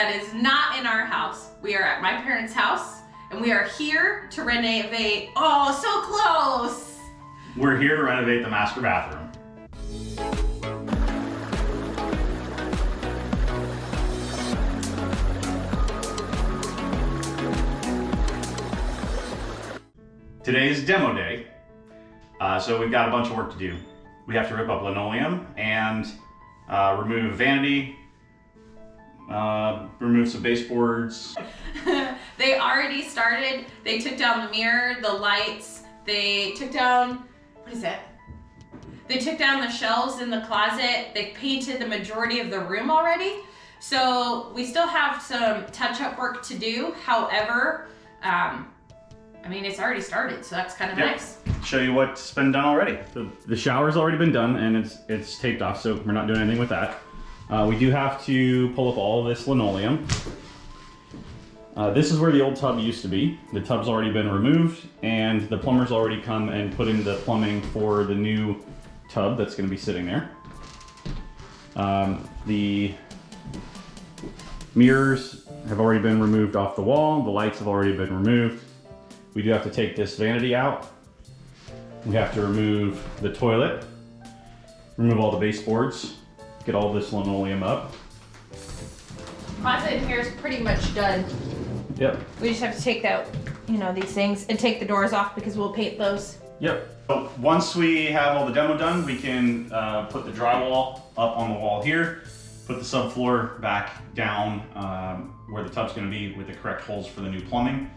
that is not in our house. We are at my parents' house, and we are here to renovate. Oh, so close! We're here to renovate the master bathroom. Today's demo day, so we've got a bunch of work to do. We have to rip up linoleum and remove vanity, remove some baseboards. They already started. They took down the mirror, the lights. They took down, what is it? They took down the shelves in the closet. They painted the majority of the room already. So we still have some touch-up work to do. However, I mean, it's already started, so that's kind of nice. Show you what's been done already. The shower's already been done and it's taped off, so we're not doing anything with that. We do have to pull up all of this linoleum. This is where the old tub used to be. The tub's already been removed, and the plumber's already come and put in the plumbing for the new tub that's going to be sitting there. The mirrors have already been removed off the wall. The lights have already been removed. We do have to take this vanity out. We have to remove the toilet, remove all the baseboards, get all this linoleum up. Closet in here is pretty much done. Yep. We just have to take out, these things and take the doors off because we'll paint those. Yep. So once we have all the demo done, we can put the drywall up on the wall here, put the subfloor back down where the tub's going to be with the correct holes for the new plumbing.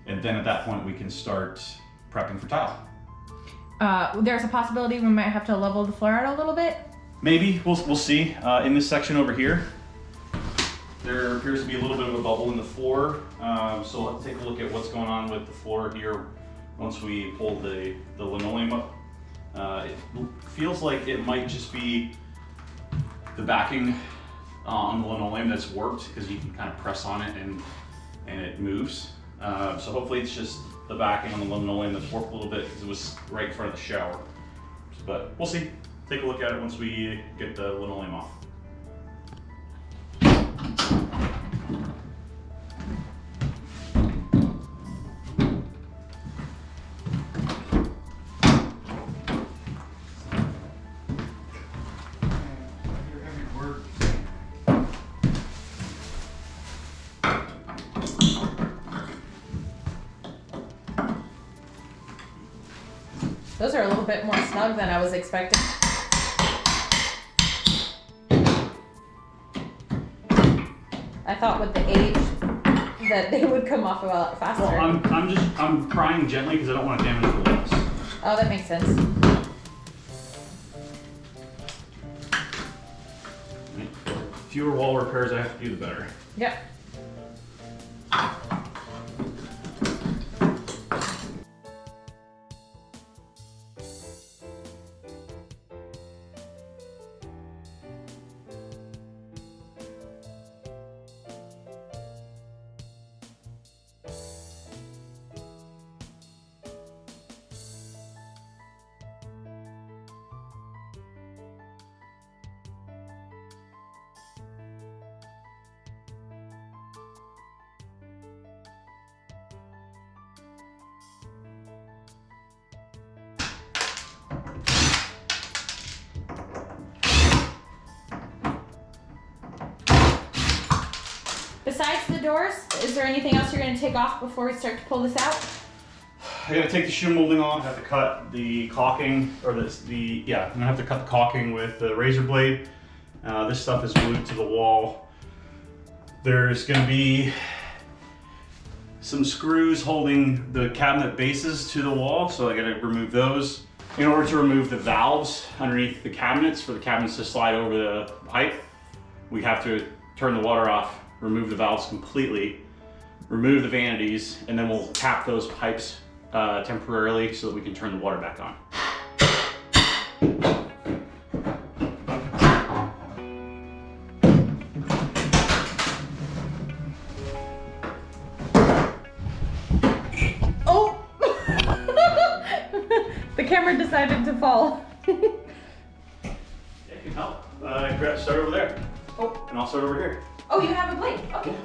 And then at that point, we can start prepping for tile. There's a possibility we might have to level the floor out a little bit. Maybe, we'll see. In this section over here, there appears to be a little bit of a bubble in the floor. So let's take a look at what's going on with the floor here once we pull the linoleum up. It feels like it might just be the backing on the linoleum that's warped, because you can kind of press on it and it moves. So hopefully it's just the backing on the linoleum that's warped a little bit because it was right in front of the shower. But we'll see. Take a look at it once we get the linoleum off. Those are a little bit more snug than I was expecting. I thought with the age that they would come off a lot faster. Well, I'm prying gently because I don't want to damage the walls. Oh, that makes sense. The fewer wall repairs I have to do, the better. Yep. Besides the doors, is there anything else you're going to take off before we start to pull this out? I gotta take the shoe molding off. I have to cut the caulking, or I'm gonna have to cut the caulking with the razor blade. This stuff is glued to the wall. There's gonna be some screws holding the cabinet bases to the wall, so I gotta remove those. In order to remove the valves underneath the cabinets, for the cabinets to slide over the pipe, we have to turn the water off, remove the valves completely, remove the vanities, and then we'll tap those pipes temporarily so that we can turn the water back on. Oh! The camera decided to fall. Yeah, it can help. Start over there. Oh, and I'll start over here. Oh, you have a blade. Okay.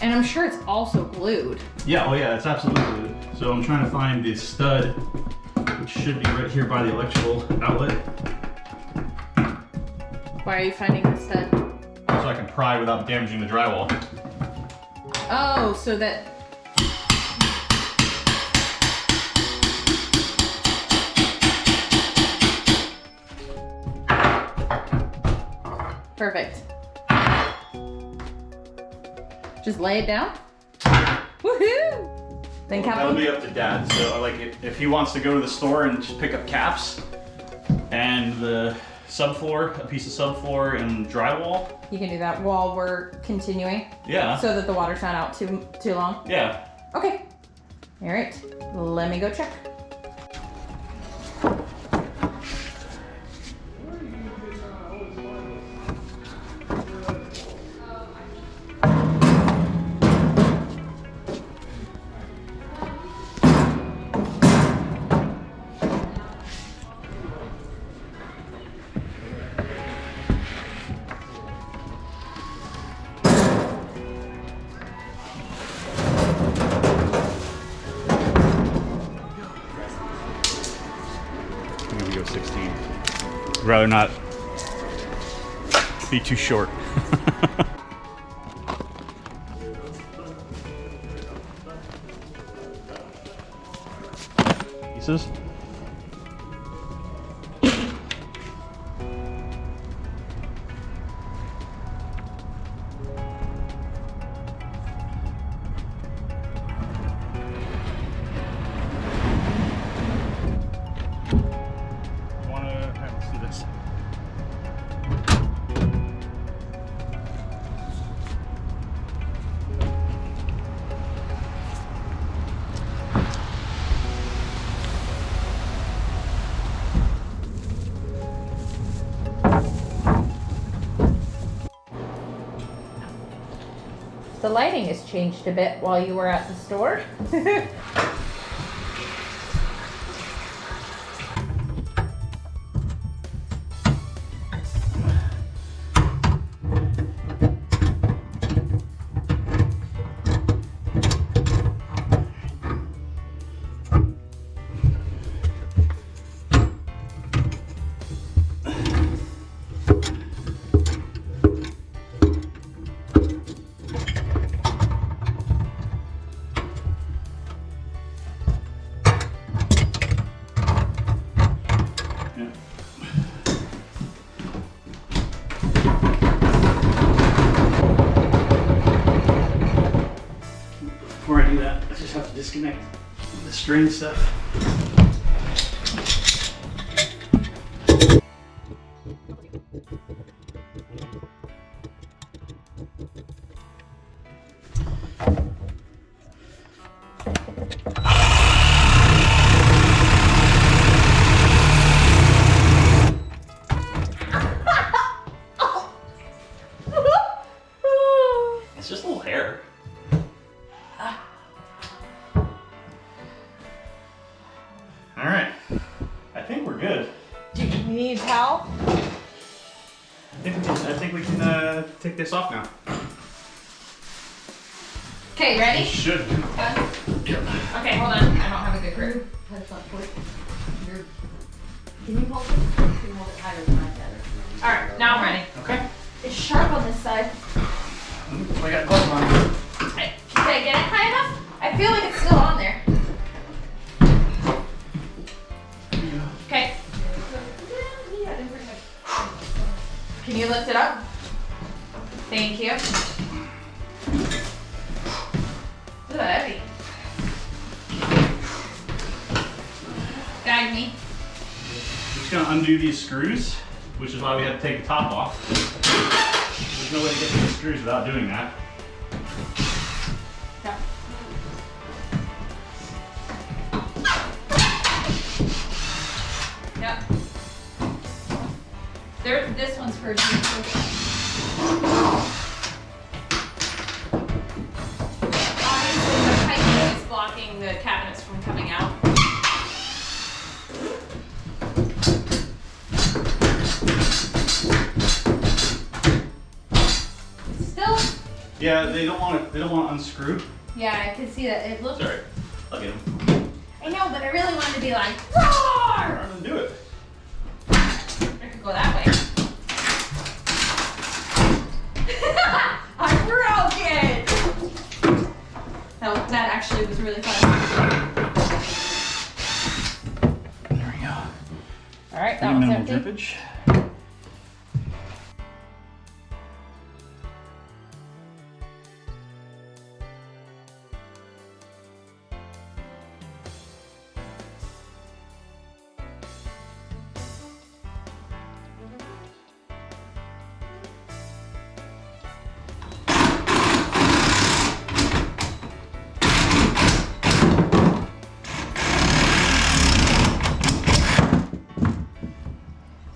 And I'm sure it's also glued. Yeah, oh yeah, it's absolutely glued. So I'm trying to find the stud, which should be right here by the electrical outlet. Why are you finding the stud? So I can pry without damaging the drywall. Oh, so that... Perfect. Just lay it down? Woohoo! Then cap That'll them? be up to Dad. So like if he wants to go to the store and just pick up caps and the subfloor, a piece of subfloor and drywall. You can do that while we're continuing. Yeah. So that the water's not out too long. Yeah. Okay. All right. Let me go check. I'm gonna go 16. I'd rather not be too short. Pieces? Let's do this. The lighting has changed a bit while you were at the store. Before I do that, I just have to disconnect the string stuff. It's just a little hair. All right, I think we're good. Do you need a towel? I think we can take this off now. Okay, ready? Should. Done? Okay, hold on. I don't have a good grip. Can you hold it? Can you hold it higher than my head? All right, now I'm ready. Okay. It's sharp on this side. I got gloves on. Did I get it high enough? I feel like it's still on there. Okay. Can you lift it up? Thank you. Ooh, heavy. Guide me. Just gonna undo these screws, which is why we had to take the top off. There's no way to get these screws without doing that. Yeah. encourage me to. Obviously, the piping is blocking the cabinets from coming out. Still? Yeah, they don't want to unscrew. Yeah, I can see that. It looks. Sorry, I'll get them. I know, but I really wanted to be like, roar! I'm gonna do it. I could go that way. I broke it! That actually was really fun. There we go. All right, that Any one's minimal empty. drippage.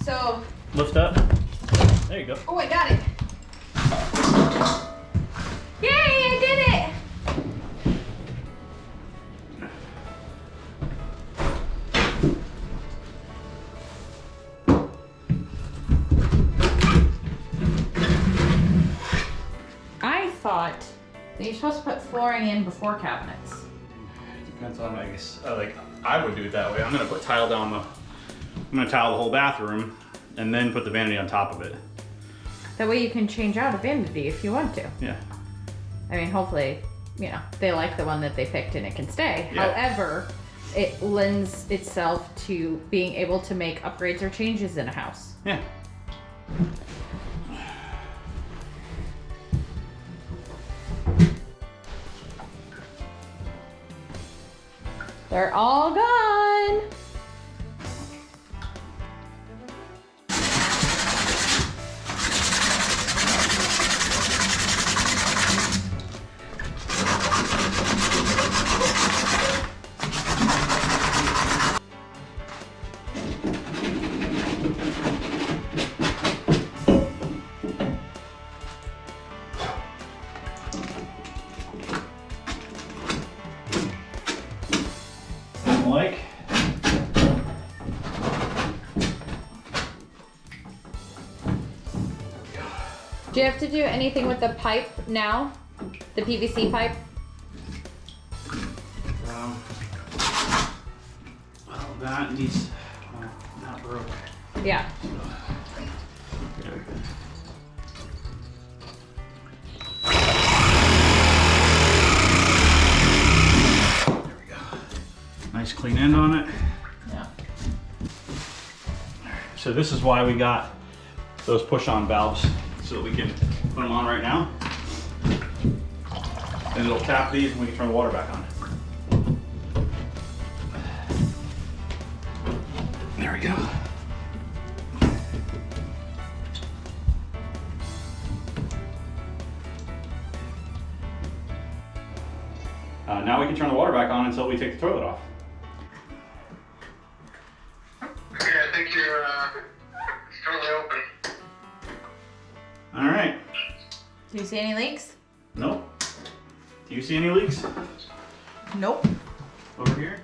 So, Lift up. There you go. oh, I got it. Yay, I did it! I thought that you're supposed to put flooring in before cabinets. Depends on, I guess, like, I would do it that way. I'm gonna put tile down the, I'm gonna tile the whole bathroom and then put the vanity on top of it. That way you can change out a vanity if you want to. Yeah. I mean, hopefully, you know, they like the one that they picked and it can stay. Yeah. However, it lends itself to being able to make upgrades or changes in a house. Yeah. They're all gone. Like. Do you have to do anything with the pipe now? The PVC pipe? Well, that needs, not broke. Yeah. There we go. Nice clean end on it. Yeah. So this is why we got those push-on valves, so that we can put them on right now. And it'll tap these and we can turn the water back on. There we go. Now we can turn the water back on until we take the toilet off. Okay, I think you're currently open. All right. Do you see any leaks? Nope. Do you see any leaks Nope. over here?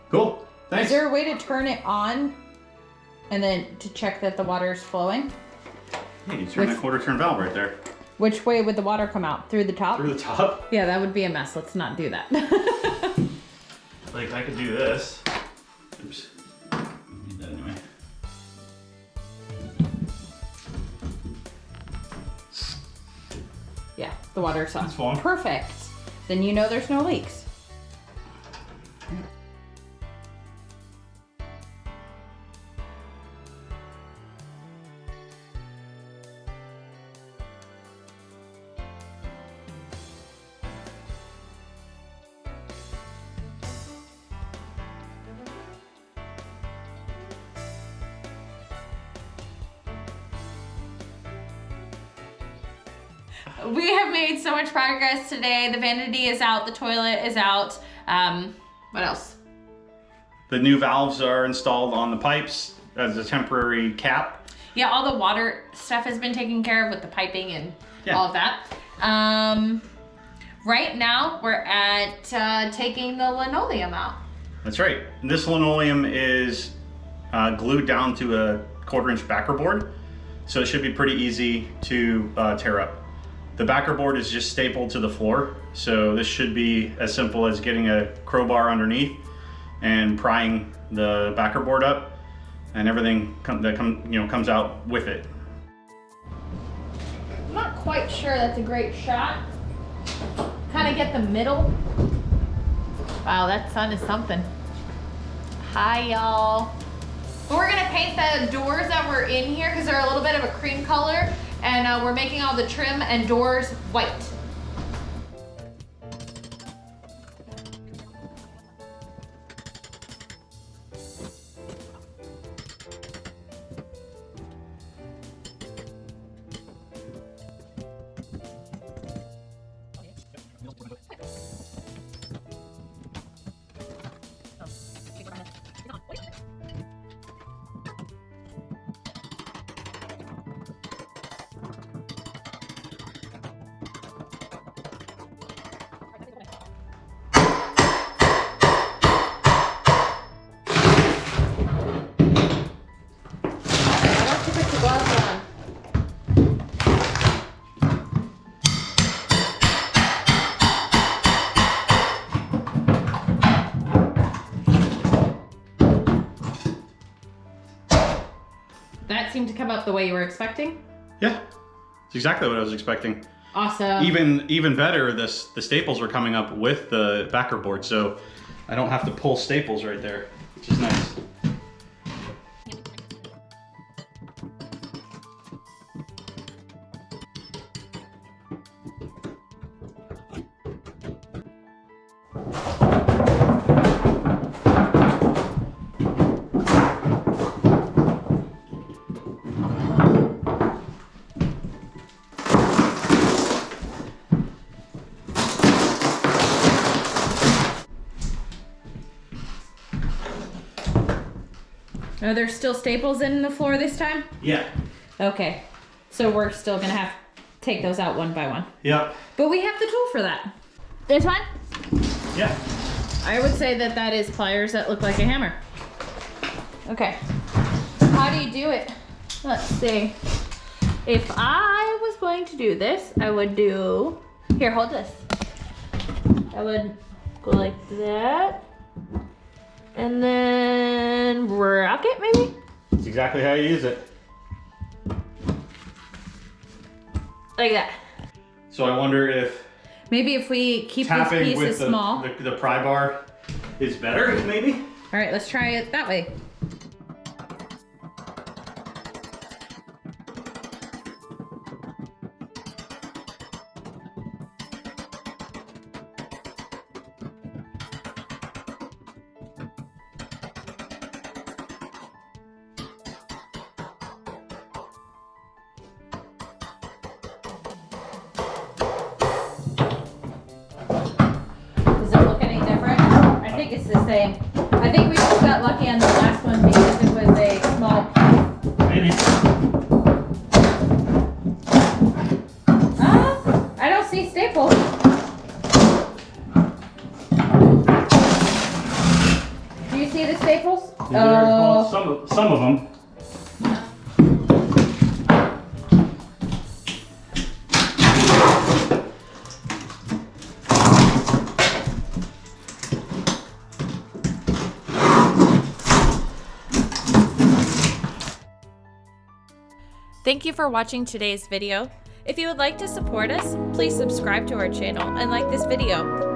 Cool. Thanks. Is there a way to turn it on and then to check that the water is flowing? Yeah, you turn that quarter turn valve right there. Which way would the water come out? Through the top? Through the top. Yeah, that would be a mess. Let's not do that. Like I could do this. Oops. Need that anyway. Yeah, the water's on. It's flowing. Perfect. Then you know there's no leaks. We have made so much progress today. The vanity is out, the toilet is out. What else? The new valves are installed on the pipes as a temporary cap. Yeah, all the water stuff has been taken care of with the piping and Yeah. all of that. Right now we're at taking the linoleum out. That's right. This linoleum is glued down to a 1/4-inch backer board, so it should be pretty easy to tear up. The backer board is just stapled to the floor, so this should be as simple as getting a crowbar underneath and prying the backer board up, and everything that comes out with it. I'm not quite sure that's a great shot. Kind of get the middle. Wow, that sun is something. Hi, y'all. We're gonna paint the doors that were in here because they're a little bit of a cream color, and we're making all the trim and doors white. That seemed to come out the way you were expecting. Yeah, it's exactly what I was expecting. Awesome. Even better, the staples are coming up with the backer board, so I don't have to pull staples right there, which is nice. Are there still staples in the floor this time? Yeah. Okay. So we're still gonna have to take those out one by one. Yep. But we have the tool for that. This one? Yeah. I would say that that is pliers that look like a hammer. Okay. How do you do it? Let's see. If I was going to do this, I would do... Here, hold this. I would go like that. And then rock it, maybe? That's exactly how you use it. Like that. So I wonder if Maybe if we keep these tapping pieces with small. the pry bar is better, maybe? All right, let's try it that way. Does it look any different? I think it's the same. I think we just got lucky on the last one because it was a small piece. Maybe. I don't see staples. Do you see the staples? Well, some of them. Thank you for watching today's video. If you would like to support us, please subscribe to our channel and like this video.